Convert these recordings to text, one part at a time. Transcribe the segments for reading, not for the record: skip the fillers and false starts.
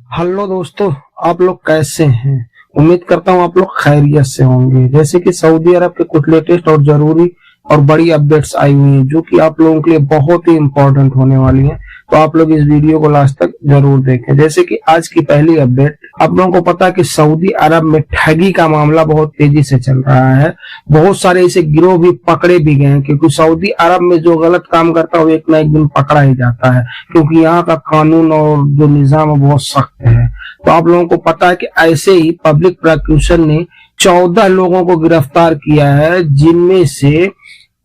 Hello दोस्तों, आप लोग कैसे हैं? उम्मीद करता हूँ आप लोग खैरियत से होंगे। जैसे कि सऊदी अरब के कुछ लेटेस्ट और जरूरी और बड़ी अपडेट्स आई हुई हैं जो कि आप लोगों के लिए बहुत ही इंपॉर्टेंट होने वाली हैं, तो आप लोग इस वीडियो को लास्ट तक जरूर देखें। जैसे कि आज की पहली अपडेट, आप लोगों को पता है कि सऊदी अरब में ठगी का मामला बहुत तेजी से चल रहा है। बहुत सारे ऐसे गिरोह भी पकड़े भी गए हैं, क्योंकि सऊदी अरब में जो गलत काम करता है वो एक ना एक दिन पकड़ा ही जाता है, क्योंकि यहाँ का कानून और जो निजाम है बहुत सख्त है। तो आप लोगों को पता है कि ऐसे ही पब्लिक प्रोसिक्यूशन ने 14 लोगों को गिरफ्तार किया है, जिनमें से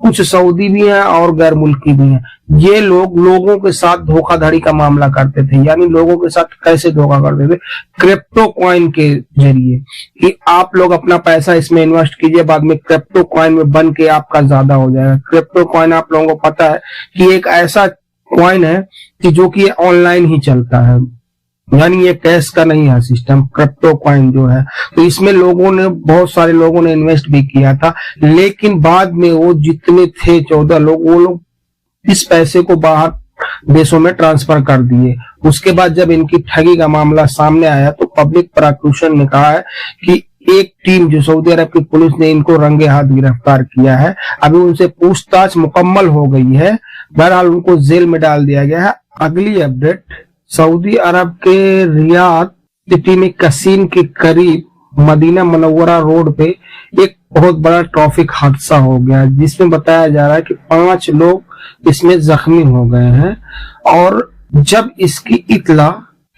कुछ सऊदी भी हैं और गैर मुल्की भी हैं। ये लोगों के साथ धोखाधड़ी का मामला करते थे। यानी लोगों के साथ कैसे धोखा करते थे? क्रिप्टो कॉइन के जरिए, कि आप लोग अपना पैसा इसमें इन्वेस्ट कीजिए, बाद में क्रिप्टो कॉइन में बन के आपका ज्यादा हो जाएगा। क्रिप्टो कॉइन आप लोगों को पता है कि एक ऐसा कॉइन है कि जो कि ऑनलाइन ही चलता है, यानी ये कैश का नहीं है सिस्टम, क्रिप्टो कॉइन जो है। तो इसमें बहुत सारे लोगों ने इन्वेस्ट भी किया था, लेकिन बाद में वो जितने थे 14 लोग, वो लोग इस पैसे को बाहर देशों में ट्रांसफर कर दिए। उसके बाद जब इनकी ठगी का मामला सामने आया तो पब्लिक प्रोसिक्यूशन ने कहा है कि एक टीम जो सऊदी अरब की पुलिस ने इनको रंगे हाथ गिरफ्तार किया है। अभी उनसे पूछताछ मुकम्मल हो गई है, बहरहाल उनको जेल में डाल दिया गया है। अगली अपडेट, सऊदी अरब के रियाद सिटी में कसीम के करीब मदीना मुनव्वरा रोड पे एक बहुत बड़ा ट्रैफिक हादसा हो गया, जिसमें बताया जा रहा है कि 5 लोग इसमें जख्मी हो गए हैं। और जब इसकी इत्ला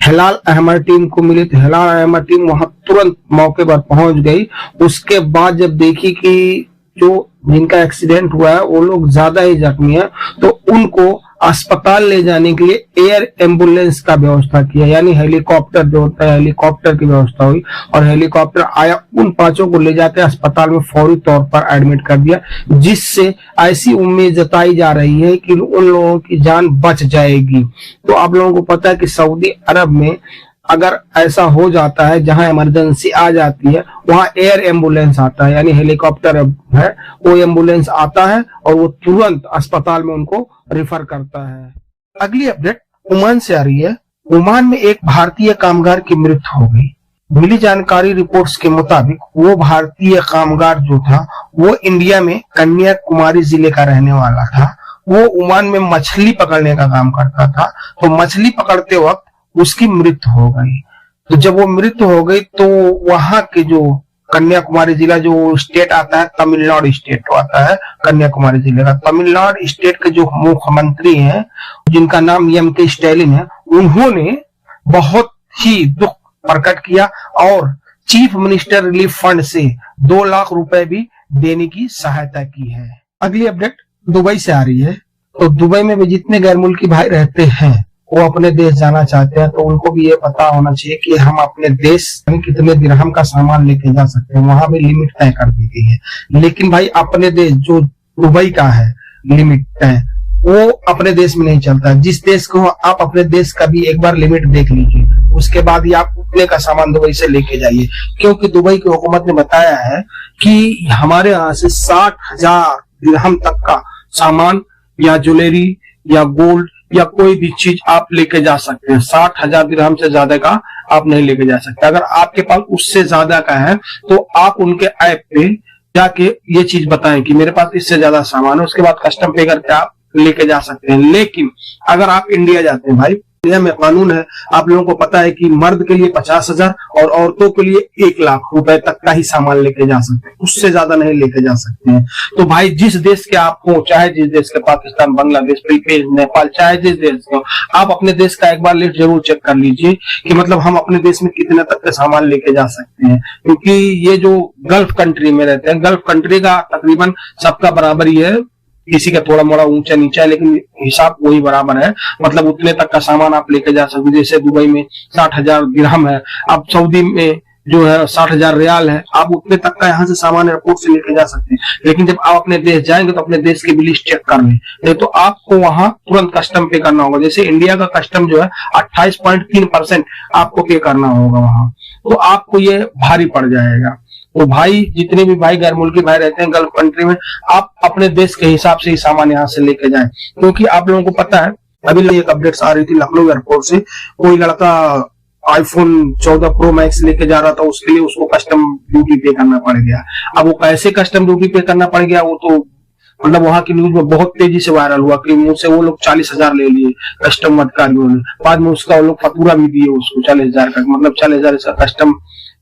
हिलाल अहमद टीम को मिली तो हिलाल अहमद टीम वहां तुरंत मौके पर पहुंच गई। उसके बाद जब देखी कि जो जिनका एक्सीडेंट हुआ है वो लोग ज्यादा ही जख्मी है, तो उनको अस्पताल ले जाने के लिए एयर एम्बुलेंस का व्यवस्था किया, यानी हेलीकॉप्टर जो होता है, हेलीकॉप्टर की व्यवस्था हुई और हेलीकॉप्टर आया, उन 5 को ले जाकर अस्पताल में फौरी तौर पर एडमिट कर दिया, जिससे ऐसी उम्मीद जताई जा रही है कि उन लोगों की जान बच जाएगी। तो आप लोगों को पता है कि सऊदी अरब में अगर ऐसा हो जाता है, जहां इमरजेंसी आ जाती है वहां एयर एम्बुलेंस आता है, यानी हेलीकॉप्टर है, वो एम्बुलेंस आता है और वो तुरंत अस्पताल में उनको रिफर करता है। अगली अपडेट ओमान से आ रही है। ओमान में एक भारतीय कामगार की मृत्यु हो गई। मिली जानकारी रिपोर्ट्स के मुताबिक वो भारतीय कामगार जो था वो इंडिया में कन्याकुमारी जिले का रहने वाला था। वो ओमान में मछली पकड़ने का काम करता था, तो मछली पकड़ते वक्त उसकी मृत्यु हो गई। तो जब वो मृत्यु हो गई तो वहां के जो कन्याकुमारी जिला जो स्टेट आता है, तमिलनाडु स्टेट आता है कन्याकुमारी जिले का। तमिलनाडु स्टेट के जो मुख्यमंत्री हैं, जिनका नाम एम.के. स्टालिन है, उन्होंने बहुत ही दुख प्रकट किया और चीफ मिनिस्टर रिलीफ फंड से 2 लाख रुपए भी देने की सहायता की है। अगली अपडेट दुबई से आ रही है। तो दुबई में भी जितने गैर मुल्की भाई रहते हैं वो अपने देश जाना चाहते हैं, तो उनको भी ये पता होना चाहिए कि हम अपने देश में कितने दिरहम का सामान लेके जा सकते हैं। वहां भी लिमिट तय कर दी गई है, लेकिन भाई अपने देश जो दुबई का है लिमिट तय, वो अपने देश में नहीं चलता। जिस देश को आप अपने देश का भी एक बार लिमिट देख लीजिए, उसके बाद ही आप उतने का सामान दुबई से लेके जाइए, क्योंकि दुबई की हुकूमत ने बताया है कि हमारे यहाँ से 60,000 दिरहम तक का सामान या ज्वेलरी या गोल्ड या कोई भी चीज आप लेके जा सकते हैं। 60,000 दिरहम से ज्यादा का आप नहीं लेके जा सकते। अगर आपके पास उससे ज्यादा का है तो आप उनके ऐप पे जाके ये चीज बताएं कि मेरे पास इससे ज्यादा सामान है, उसके बाद कस्टम पे करके आप लेके जा सकते हैं। लेकिन अगर आप इंडिया जाते हैं, भाई इंडिया में कानून है, आप लोगों को पता है कि मर्द के लिए 50,000 और औरतों के लिए 1 लाख रुपए तक का ही सामान लेके जा सकते हैं, उससे ज्यादा नहीं लेके जा सकते हैं। तो भाई जिस देश के आप हो, चाहे जिस देश के, पाकिस्तान, बांग्लादेश, फिलीपींस, नेपाल, चाहे जिस देश के हो, आप अपने देश का एक बार लिस्ट जरूर चेक कर लीजिए कि मतलब हम अपने देश में कितने तक का सामान लेके जा सकते हैं। क्योंकि ये जो गल्फ कंट्री में रहते हैं, गल्फ कंट्री का तकरीबन सबका बराबर ही है, किसी का थोड़ा मोड़ा ऊंचा नीचा है, लेकिन हिसाब वही बराबर है। मतलब उतने तक का सामान आप लेके जा सकते। जैसे दुबई में 60,000 दिरहम है, अब सऊदी में जो है 60,000 रियाल है, आप उतने तक का यहाँ से सामान एयरपोर्ट से लेके जा सकते हैं। लेकिन जब आप अपने देश जाएंगे तो अपने देश की भी लिस्ट चेक कर लें, नहीं तो आपको वहां तुरंत कस्टम पे करना होगा। जैसे इंडिया का कस्टम जो है 28.3% आपको पे करना होगा वहां, तो आपको ये भारी पड़ जाएगा। तो भाई जितने भी भाई गैर मुल्की भाई रहते हैं गल्फ कंट्री में, आप अपने देश के हिसाब से ही सामान यहाँ से लेके जाएं। क्योंकि आप लोगों को पता है, अभी एक अपडेट्स आ रही थी लखनऊ एयरपोर्ट से, कोई लड़का आईफोन 14 प्रो मैक्स लेके जा रहा था, उसके लिए उसको कस्टम ड्यूटी पे करना पड़ गया। अब वो कैसे कस्टम ड्यूटी पे करना पड़ गया, वो तो मतलब वहां की न्यूज में बहुत तेजी से वायरल हुआ कि मुझसे वो लोग 40,000 ले लिए कस्टम अधिकारियों ने। बाद में उसका वो लोग फतूरा भी दिए उसको 40,000 का, मतलब 40,000 का कस्टम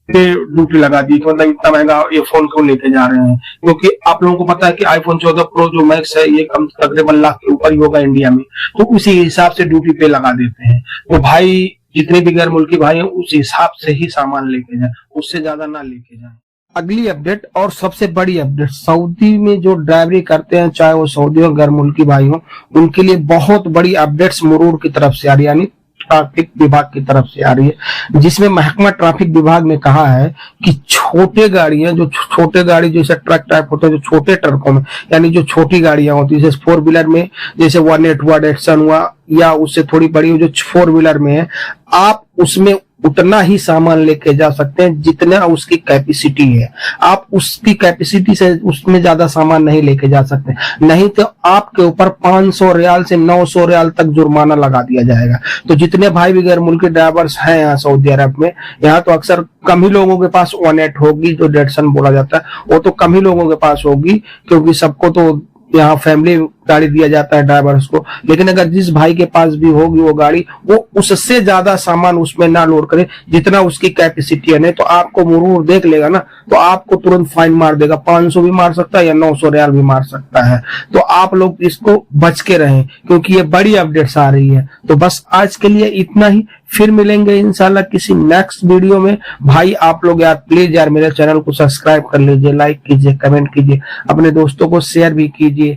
पे ड्यूटी लगा दी कि मतलब इतना महंगा ये फोन क्यों लेके जा रहे हैं। क्योंकि आप लोगों को पता है कि आईफोन 14 प्रो जो मैक्स है ये कम तकरीबन लाख के ऊपर ही होगा इंडिया में, तो उसी हिसाब से ड्यूटी पे लगा देते हैं। तो भाई जितने भी गैर मुल्की भाई हैं उस हिसाब से ही सामान लेके जाए, उससे ज्यादा ना लेके जाए। अगली अपडेट और सबसे बड़ी अपडेट, सऊदी में जो ड्राइवरी करते हैं चाहे वो सऊदी हो गैर मुल्की भाई हो, उनके लिए बहुत बड़ी अपडेट्स मुरूर की तरफ से आ रही है, यानी ट्रैफिक विभाग की तरफ से आ रही है, जिसमें महकमा ट्रैफिक विभाग ने कहा है कि छोटे गाड़ियां, जो छोटे गाड़ी जैसे ट्रक टाइप होते हैं, जो छोटे ट्रकों में यानी जो छोटी गाड़ियां होती है जैसे 4 व्हीलर में, जैसे 1.8 हुआ, डेटसन हुआ, या उससे थोड़ी बड़ी जो 4 व्हीलर में है, आप उसमें उतना ही सामान लेके जा सकते हैं जितना उसकी कैपेसिटी है। आप उसकी कैपेसिटी से उसमें ज्यादा सामान नहीं लेके जा सकते, नहीं तो आपके ऊपर 500 रियाल से 900 रियाल तक जुर्माना लगा दिया जाएगा। तो जितने भाई भी गैर मुल्की ड्राइवर्स हैं यहाँ सऊदी अरब में, यहाँ तो अक्सर कम ही लोगों के पास 1.8 होगी, जो डेटसन बोला जाता है, वो तो कम ही लोगों के पास होगी, क्योंकि सबको तो यहाँ फैमिली गाड़ी दिया जाता है ड्राइवर्स को। लेकिन अगर जिस भाई के पास भी होगी वो गाड़ी, वो उससे ज्यादा सामान उसमें ना लोड करे जितना उसकी कैपेसिटी है, नहीं तो आपको मुरूर देख लेगा ना तो आपको तुरंत फाइन मार देगा, 500 भी मार सकता है या 900 रियाल भी मार सकता है। तो आप लोग इसको बच के रहें, क्योंकि ये बड़ी अपडेट्स आ रही है। तो बस आज के लिए इतना ही, फिर मिलेंगे इंशाल्लाह किसी नेक्स्ट वीडियो में। भाई आप लोग यार प्लीज यार मेरे चैनल को सब्सक्राइब कर लीजिए, लाइक कीजिए, कमेंट कीजिए, अपने दोस्तों को शेयर भी कीजिए।